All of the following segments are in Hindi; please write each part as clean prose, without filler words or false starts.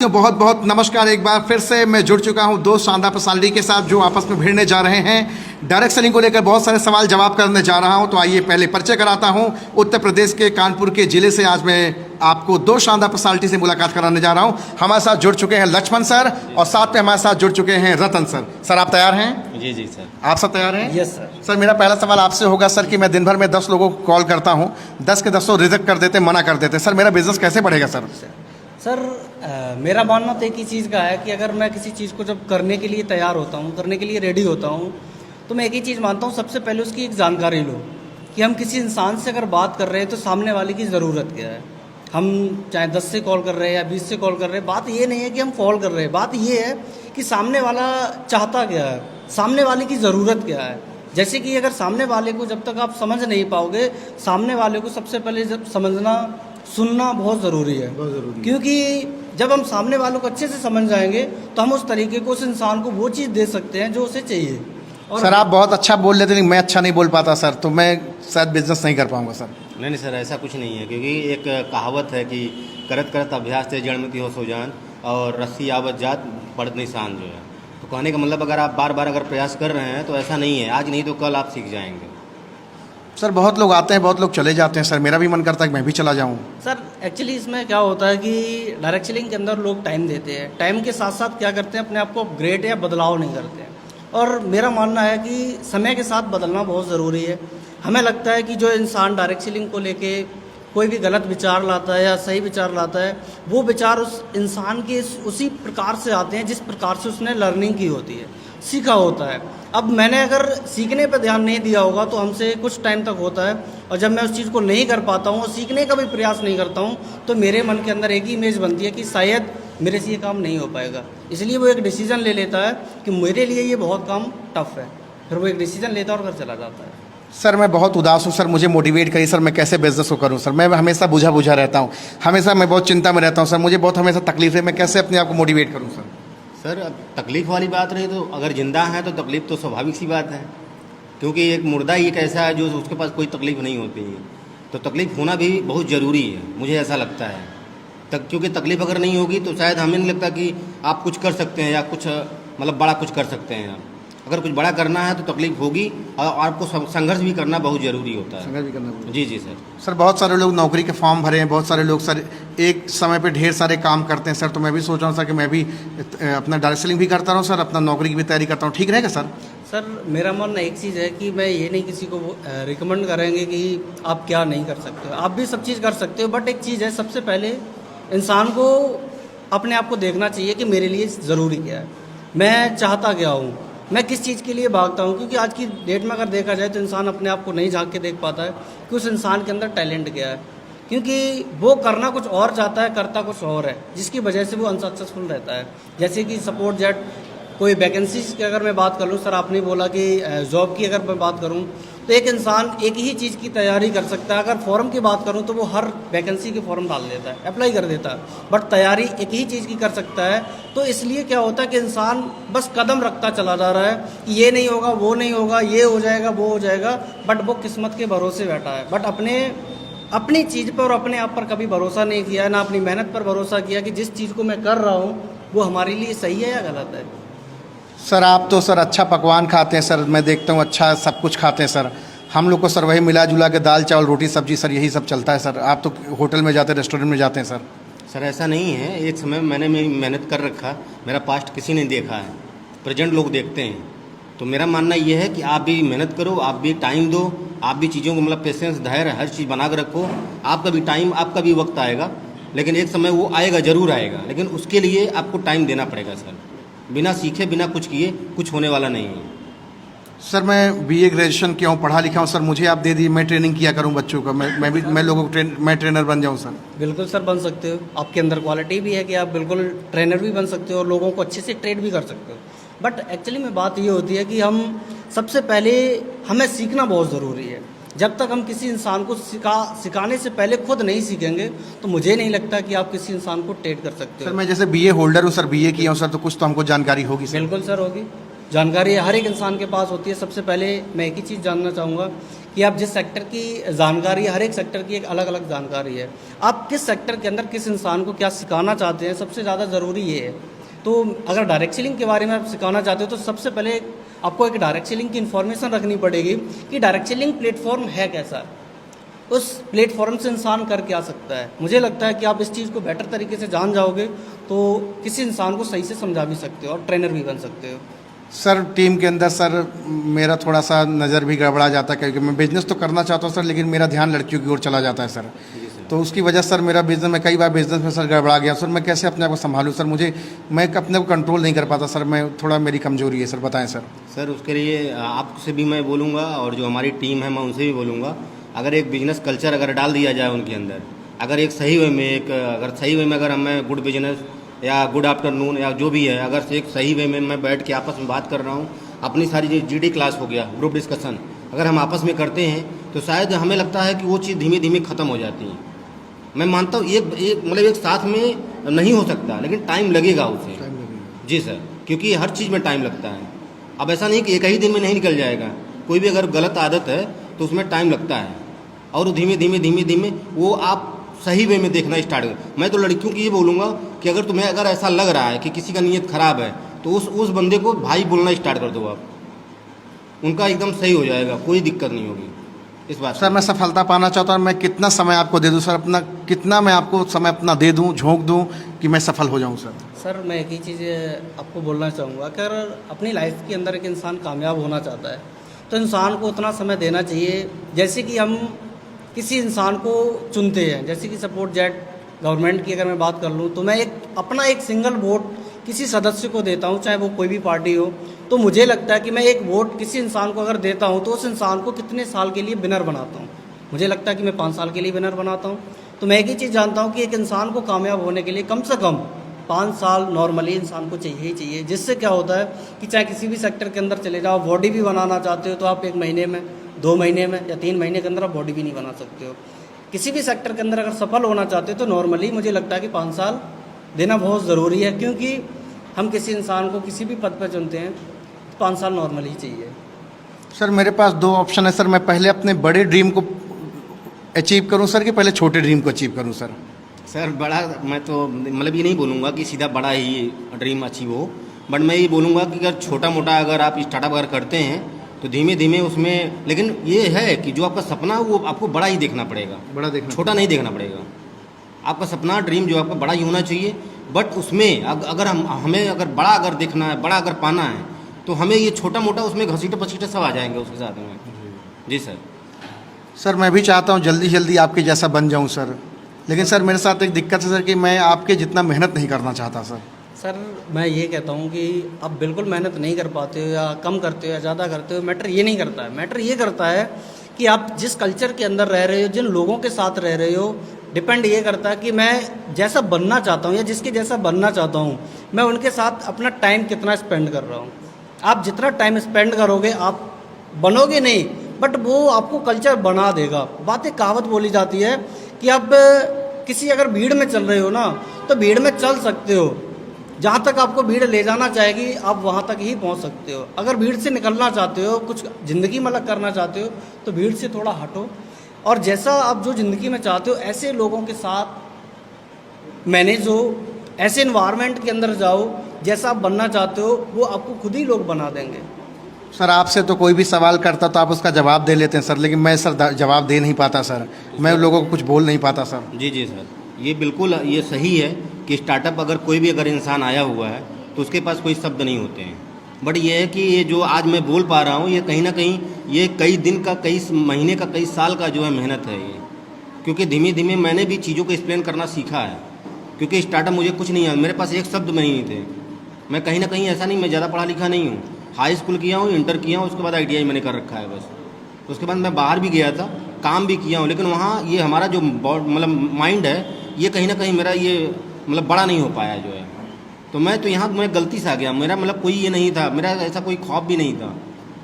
तो बहुत बहुत नमस्कार। एक बार फिर से मैं जुड़ चुका हूं दो शानदार पर्सनालिटी के साथ जो आपस में भिड़ने जा रहे हैं। डायरेक्ट सेलिंग को लेकर बहुत सारे सवाल जवाब करने जा रहा हूं। तो आइए पहले परिचय कराता हूं। उत्तर प्रदेश के कानपुर के जिले से आज मैं आपको दो शानदार पर्सनालिटी से मुलाकात कराने जा रहा हूं। हमारे साथ जुड़ चुके हैं लक्ष्मण सर और साथ में हमारे साथ जुड़ चुके हैं रतन सर। सर आप तैयार हैं? जी सर। आप सब तैयार हैं? Yes sir. सर मेरा पहला सवाल आपसे होगा सर कि मैं दिन भर में 10 लोगों को कॉल करता हूँ, 10 के 10 रिजेक्ट कर देते, मना कर देते। सर मेरा बिजनेस कैसे बढ़ेगा सर? सर मेरा मानना तो एक ही चीज़ का है कि अगर मैं किसी चीज़ को जब करने के लिए तैयार होता हूँ, करने के लिए रेडी होता हूँ, तो मैं एक ही चीज़ मानता हूँ, सबसे पहले उसकी एक जानकारी लो कि हम किसी इंसान से अगर बात कर रहे हैं तो सामने वाले की ज़रूरत क्या है। हम चाहे 10 से कॉल कर रहे हैं या 20 से कॉल कर रहे हैं, बात ये नहीं है कि हम कॉल कर रहे हैं, बात ये है कि सामने वाला चाहता क्या है, सामने वाले की ज़रूरत क्या है। जैसे कि अगर सामने वाले को जब तक आप समझ नहीं पाओगे, सामने वाले को सबसे पहले जब समझना, सुनना बहुत ज़रूरी है। क्योंकि जब हम सामने वालों को अच्छे से समझ जाएंगे तो हम उस तरीके को उस इंसान को वो चीज़ दे सकते हैं जो उसे चाहिए। और सर आप बहुत अच्छा बोल लेते लेकिन मैं अच्छा नहीं बोल पाता सर, तो मैं शायद बिजनेस नहीं कर पाऊंगा सर। नहीं सर, ऐसा कुछ नहीं है, क्योंकि एक कहावत है कि करत करत अभ्यास से जड़मती हो सो जान और रस्सी आवत जात पड़त निशान जो है। तो कहने का मतलब अगर आप बार बार अगर प्रयास कर रहे हैं तो ऐसा नहीं है, आज नहीं तो कल आप सीख जाएंगे। सर बहुत लोग आते हैं, बहुत लोग चले जाते हैं सर, मेरा भी मन करता है कि मैं भी चला जाऊं। सर एक्चुअली इसमें क्या होता है कि डायरेक्ट सेलिंग के अंदर लोग टाइम देते हैं, टाइम के साथ साथ क्या करते हैं, अपने आप को अपग्रेड या बदलाव नहीं करते हैं। और मेरा मानना है कि समय के साथ बदलना बहुत ज़रूरी है। हमें लगता है कि जो इंसान डायरेक्ट सेलिंग को लेके कोई भी गलत विचार लाता है या सही विचार लाता है, वो विचार उस इंसान के उसी प्रकार से आते हैं जिस प्रकार से उसने लर्निंग की होती है, सीखा होता है। अब मैंने अगर सीखने पर ध्यान नहीं दिया होगा तो हमसे कुछ टाइम तक होता है, और जब मैं उस चीज़ को नहीं कर पाता हूँ और सीखने का भी प्रयास नहीं करता हूँ तो मेरे मन के अंदर एक ही इमेज बनती है कि शायद मेरे से ये काम नहीं हो पाएगा। इसलिए वो एक डिसीज़न ले लेता है कि मेरे लिए ये बहुत काम टफ है, फिर वो एक डिसीज़न लेता है और घर चला जाता है। सर मैं बहुत उदास हूँ सर, मुझे मोटिवेट करिए सर, मैं कैसे बिजनेस को करूँ सर? मैं हमेशा बुझा बुझा रहता हूँ, हमेशा मैं बहुत चिंता में रहता हूँ सर, मुझे बहुत हमेशा तकलीफ है, मैं कैसे अपने आप को मोटिवेट करूँ सर? सर अब तकलीफ़ वाली बात रही तो अगर ज़िंदा है तो तकलीफ़ तो स्वाभाविक सी बात है, क्योंकि एक मुर्दा ही एक ऐसा है जो उसके पास कोई तकलीफ़ नहीं होती है। तो तकलीफ़ होना भी बहुत ज़रूरी है, मुझे ऐसा लगता है। क्योंकि तकलीफ़ अगर नहीं होगी तो शायद हमें नहीं लगता कि आप कुछ कर सकते हैं या कुछ मतलब बड़ा कुछ कर सकते हैं। अगर कुछ बड़ा करना है तो तकलीफ होगी और आपको संघर्ष भी करना बहुत ज़रूरी होता है। संघर्ष भी करना होगा। जी सर। सर बहुत सारे लोग नौकरी के फॉर्म भरे हैं, बहुत सारे लोग सर एक समय पे ढेर सारे काम करते हैं सर, तो मैं भी सोच रहा हूँ सर कि मैं भी अपना डायरेक्ट सेलिंग भी करता रहूँ सर, अपना नौकरी की भी तैयारी करता हूँ, ठीक रहेगा सर? सर मेरा मानना एक चीज़ है कि मैं ये नहीं किसी को रिकमेंड करेंगे कि आप क्या नहीं कर सकते हो, आप भी सब चीज़ कर सकते हो। बट एक चीज़ है, सबसे पहले इंसान को अपने आप को देखना चाहिए कि मेरे लिए ज़रूरी क्या है, मैं चाहता क्या हूँ, मैं किस चीज़ के लिए भागता हूँ। क्योंकि आज की डेट में अगर देखा जाए तो इंसान अपने आप को नहीं झांक के देख पाता है कि उस इंसान के अंदर टैलेंट क्या है, क्योंकि वो करना कुछ और चाहता है, करता कुछ और है, जिसकी वजह से वो अनसक्सेसफुल रहता है। जैसे कि सपोर्ट जेट कोई वैकेंसीज की अगर मैं बात कर लूँ, सर आपने बोला कि जॉब की अगर मैं बात करूँ तो एक इंसान एक ही चीज़ की तैयारी कर सकता है। अगर फॉर्म की बात करूँ तो वो हर वैकेंसी के फॉर्म डाल देता है, अप्लाई कर देता है, बट तैयारी एक ही चीज़ की कर सकता है। तो इसलिए क्या होता है कि इंसान बस कदम रखता चला जा रहा है कि ये नहीं होगा, वो नहीं होगा, ये हो जाएगा, वो हो जाएगा, बट वो किस्मत के भरोसे बैठा है। बट अपनी चीज़ पर और अपने आप पर कभी भरोसा नहीं किया, ना अपनी मेहनत पर भरोसा किया कि जिस चीज़ को मैं कर रहा हूँ वो हमारे लिए सही है या गलत है। सर आप तो सर अच्छा पकवान खाते हैं सर, मैं देखता हूँ अच्छा सब कुछ खाते हैं सर। हम लोग को सर वही मिला जुला के दाल चावल रोटी सब्जी सर यही सब चलता है सर। आप तो होटल में जाते हैं, रेस्टोरेंट में जाते हैं सर। सर ऐसा नहीं है, एक समय मैंने मेहनत कर रखा, मेरा पास्ट किसी ने देखा है, प्रेजेंट लोग देखते हैं। तो मेरा मानना ये है कि आप भी मेहनत करो, आप भी टाइम दो, आप भी चीज़ों को मतलब पेशेंस, धैर्य, हर चीज़ बना कर रखो। आपका भी टाइम, आपका भी वक्त आएगा, लेकिन एक समय वो आएगा, ज़रूर आएगा, लेकिन उसके लिए आपको टाइम देना पड़ेगा सर। बिना सीखे बिना कुछ किए कुछ होने वाला नहीं है। सर मैं बीए ग्रेजुएशन किया हूँ, पढ़ा लिखा हूँ सर, मुझे आप दे दीजिए, मैं ट्रेनिंग किया करूँ बच्चों का, मैं लोगों को मैं ट्रेनर बन जाऊँ सर। बिल्कुल सर बन सकते हो, आपके अंदर क्वालिटी भी है कि आप बिल्कुल ट्रेनर भी बन सकते हो और लोगों को अच्छे से ट्रेन भी कर सकते हो। बट एक्चुअली में बात ये होती है कि हम सबसे पहले हमें सीखना बहुत ज़रूरी है। जब तक हम किसी इंसान को सिखाने से पहले खुद नहीं सीखेंगे तो मुझे नहीं लगता कि आप किसी इंसान को ट्रेड कर सकते हो। सर मैं जैसे बीए होल्डर हूँ सर, बीए किया हूँ सर, तो कुछ तो हमको जानकारी होगी सर। बिल्कुल सर होगी, जानकारी हर एक इंसान के पास होती है। सबसे पहले मैं एक ही चीज़ जानना चाहूँगा कि आप जिस सेक्टर की जानकारी, हर एक सेक्टर की एक अलग अलग जानकारी है, आप किस सेक्टर के अंदर किस इंसान को क्या सिखाना चाहते हैं, सबसे ज़्यादा ज़रूरी ये है। तो अगर डायरेक्ट सेलिंग के बारे में आप सिखाना चाहते हो तो सबसे पहले आपको एक डायरेक्ट सेलिंग की इन्फॉर्मेशन रखनी पड़ेगी कि डायरेक्ट सेलिंग प्लेटफॉर्म है कैसा, उस प्लेटफॉर्म से इंसान कर क्या सकता है। मुझे लगता है कि आप इस चीज़ को बेटर तरीके से जान जाओगे तो किसी इंसान को सही से समझा भी सकते हो और ट्रेनर भी बन सकते हो। सर टीम के अंदर सर मेरा थोड़ा सा नज़र भी गड़बड़ा जाता है, क्योंकि मैं बिज़नेस तो करना चाहता हूँ सर, लेकिन मेरा ध्यान लड़कियों की ओर चला जाता है सर। तो उसकी वजह सर मेरा बिज़नेस में कई बार बिज़नेस में सर गड़बड़ा गया सर। मैं कैसे अपने आप को संभालूं सर, मैं अपने को कंट्रोल नहीं कर पाता सर, मैं थोड़ा मेरी कमजोरी है सर, बताएं सर। सर उसके लिए आपसे भी मैं बोलूँगा और जो हमारी टीम है मैं उनसे भी बोलूँगा, अगर एक बिजनेस कल्चर अगर डाल दिया जाए उनके अंदर, अगर एक सही वे में अगर हमें गुड बिजनेस या गुड आफ्टरनून या जो भी है, अगर एक सही वे में मैं बैठ के आपस में बात कर रहा हूँ, अपनी सारी जो GD क्लास हो गया, ग्रुप डिस्कशन अगर हम आपस में करते हैं तो शायद हमें लगता है कि वो चीज़ धीमे धीमे ख़त्म हो जाती है। मैं मानता हूँ एक साथ में नहीं हो सकता, लेकिन टाइम लगेगा उसे। जी सर, क्योंकि हर चीज़ में टाइम लगता है। अब ऐसा नहीं कि एक ही दिन में नहीं निकल जाएगा, कोई भी अगर गलत आदत है तो उसमें टाइम लगता है और धीमे धीमे वो आप सही वे में देखना स्टार्ट कर। मैं तो लड़कियों की ये बोलूँगा कि अगर ऐसा लग रहा है कि किसी का नीयत ख़राब है तो उस बंदे को भाई बोलना स्टार्ट कर दो आप, उनका एकदम सही हो जाएगा, कोई दिक्कत नहीं होगी इस बात। सर मैं सफलता पाना चाहता हूँ, मैं कितना समय आपको दे दूँ सर, कितना मैं आपको समय अपना दे दूँ, झोंक दूँ कि मैं सफल हो जाऊँ सर? सर मैं एक ही चीज़ आपको बोलना चाहूँगा, अगर अपनी लाइफ के अंदर एक इंसान कामयाब होना चाहता है तो इंसान को उतना समय देना चाहिए जैसे कि हम किसी इंसान को चुनते हैं। जैसे कि सपोर्ट जेट गवर्नमेंट की अगर मैं बात कर लूँ तो मैं अपना एक सिंगल वोट किसी सदस्य को देता हूँ, चाहे वो कोई भी पार्टी हो। तो मुझे लगता है कि मैं एक वोट किसी इंसान को अगर देता हूँ तो उस इंसान को कितने साल के लिए विनर बनाता हूँ। मुझे लगता है कि मैं 5 साल के लिए विनर बनाता हूँ। तो मैं एक ही चीज़ जानता हूँ कि एक इंसान को कामयाब होने के लिए कम से कम 5 साल नॉर्मली इंसान को चाहिए ही चाहिए। जिससे क्या होता है कि चाहे किसी भी सेक्टर के अंदर चले जाओ, बॉडी भी बनाना चाहते हो तो आप 1 महीने में, 2 महीने में या 3 महीने के अंदर आप बॉडी भी नहीं बना सकते हो। किसी भी सेक्टर के अंदर अगर सफल होना चाहते हो तो नॉर्मली मुझे लगता है कि 5 साल देना बहुत ज़रूरी है, क्योंकि हम किसी इंसान को किसी भी पद पर चुनते हैं तो 5 साल नॉर्मली चाहिए। सर मेरे पास 2 ऑप्शन है सर, मैं पहले अपने बड़े ड्रीम को अचीव करूं सर कि पहले छोटे ड्रीम को अचीव करूं सर? सर बड़ा मैं तो मतलब ये नहीं बोलूँगा कि सीधा बड़ा ही ड्रीम अचीव हो, बट मैं ये बोलूँगा कि अगर छोटा मोटा अगर आप स्टार्टअप अगर करते हैं तो धीमे धीमे उसमें, लेकिन ये है कि जो आपका सपना वो आपको बड़ा ही देखना पड़ेगा, बड़ा देखना, छोटा नहीं देखना पड़ेगा। आपका सपना ड्रीम जो आपका बड़ा ही होना चाहिए, बट उसमें अगर हमें अगर बड़ा अगर देखना है, बड़ा अगर पाना है तो हमें ये छोटा मोटा उसमें घसीटे पसीटे सब आ जाएंगे उसके साथ में। जी सर। सर मैं भी चाहता हूं जल्दी जल्दी आपके जैसा बन जाऊं सर, लेकिन सर मेरे साथ एक दिक्कत है सर कि मैं आपके जितना मेहनत नहीं करना चाहता सर। सर मैं ये कहता हूँ कि आप बिल्कुल मेहनत नहीं कर पाते हो या कम करते हो या ज़्यादा करते हो, मैटर ये नहीं करता है। मैटर ये करता है कि आप जिस कल्चर के अंदर रह रहे हो, जिन लोगों के साथ रह रहे हो, डिपेंड ये करता है कि मैं जैसा बनना चाहता हूँ या जिसके जैसा बनना चाहता हूँ मैं उनके साथ अपना टाइम कितना स्पेंड कर रहा हूँ। आप जितना टाइम स्पेंड करोगे आप बनोगे नहीं, बट वो आपको कल्चर बना देगा। बात एक कहावत बोली जाती है कि आप किसी अगर भीड़ में चल रहे हो ना तो भीड़ में चल सकते हो, जहाँ तक आपको भीड़ ले जाना चाहेगी आप वहाँ तक ही पहुँच सकते हो। अगर भीड़ से निकलना चाहते हो, कुछ ज़िंदगी में अलग करना चाहते हो तो भीड़ से थोड़ा हटो और जैसा आप जो ज़िंदगी में चाहते हो ऐसे लोगों के साथ मैनेज हो, ऐसे इन्वायरमेंट के अंदर जाओ, जैसा आप बनना चाहते हो वो आपको खुद ही लोग बना देंगे। सर आपसे तो कोई भी सवाल करता तो आप उसका जवाब दे लेते हैं सर, लेकिन मैं सर जवाब दे नहीं पाता सर, मैं लोगों को कुछ बोल नहीं पाता सर। जी जी सर, ये बिल्कुल ये सही है कि स्टार्टअप अगर कोई भी अगर इंसान आया हुआ है तो उसके पास कोई शब्द नहीं होते हैं, बट ये है कि ये जो आज मैं बोल पा रहा हूँ ये कहीं ना कहीं ये कई दिन का, कई महीने का, कई साल का जो है मेहनत है ये, क्योंकि धीमे धीमे मैंने भी चीज़ों को एक्सप्लेन करना सीखा है। क्योंकि स्टार्टअप मुझे कुछ नहीं है, मेरे पास एक शब्द में नहीं थे। मैं कहीं ना कहीं ऐसा नहीं, मैं ज़्यादा पढ़ा लिखा नहीं हूँ, हाई स्कूल किया हूँ, इंटर किया हूँ, उसके बाद ITI मैंने कर रखा है बस। तो उसके बाद मैं बाहर भी गया था, काम भी किया हूँ, लेकिन वहाँ ये हमारा जो मतलब माइंड है ये कहीं ना कहीं मेरा ये मतलब बड़ा नहीं हो पाया जो है। तो मैं तो यहाँ मैं गलती से आ गया, मेरा मतलब कोई ये नहीं था, मेरा ऐसा कोई ख्वाब भी नहीं था,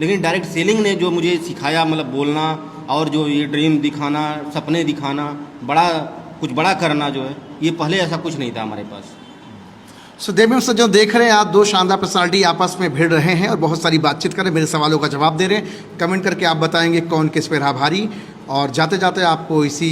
लेकिन डायरेक्ट सेलिंग ने जो मुझे सिखाया मतलब बोलना और जो ये ड्रीम दिखाना, सपने दिखाना, बड़ा कुछ बड़ा करना जो है, ये पहले ऐसा कुछ नहीं था हमारे पास। सो देवी सज्जनों, देख रहे हैं आप दो शानदार पर्सनालिटी आपस में भिड़ रहे हैं और बहुत सारी बातचीत कर रहे हैं, मेरे सवालों का जवाब दे रहे हैं। कमेंट करके आप बताएंगे कौन किस पे रहा भारी। और जाते जाते आपको इसी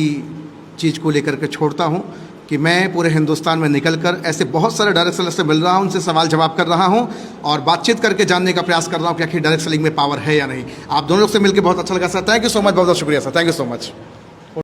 चीज़ को लेकर के छोड़ता हूँ कि मैं पूरे हिंदुस्तान में निकलकर ऐसे बहुत सारे डायरेक्ट सेलर से मिल रहा हूँ, उनसे सवाल जवाब कर रहा हूँ और बातचीत करके जानने का प्रयास कर रहा हूँ कि आखिर डायरेक्ट सेलिंग में पावर है या नहीं। आप दोनों लोग से मिलकर बहुत अच्छा लगा sir. Thank you so much, बहुत बहुत शुक्रिया sir, thank you so much.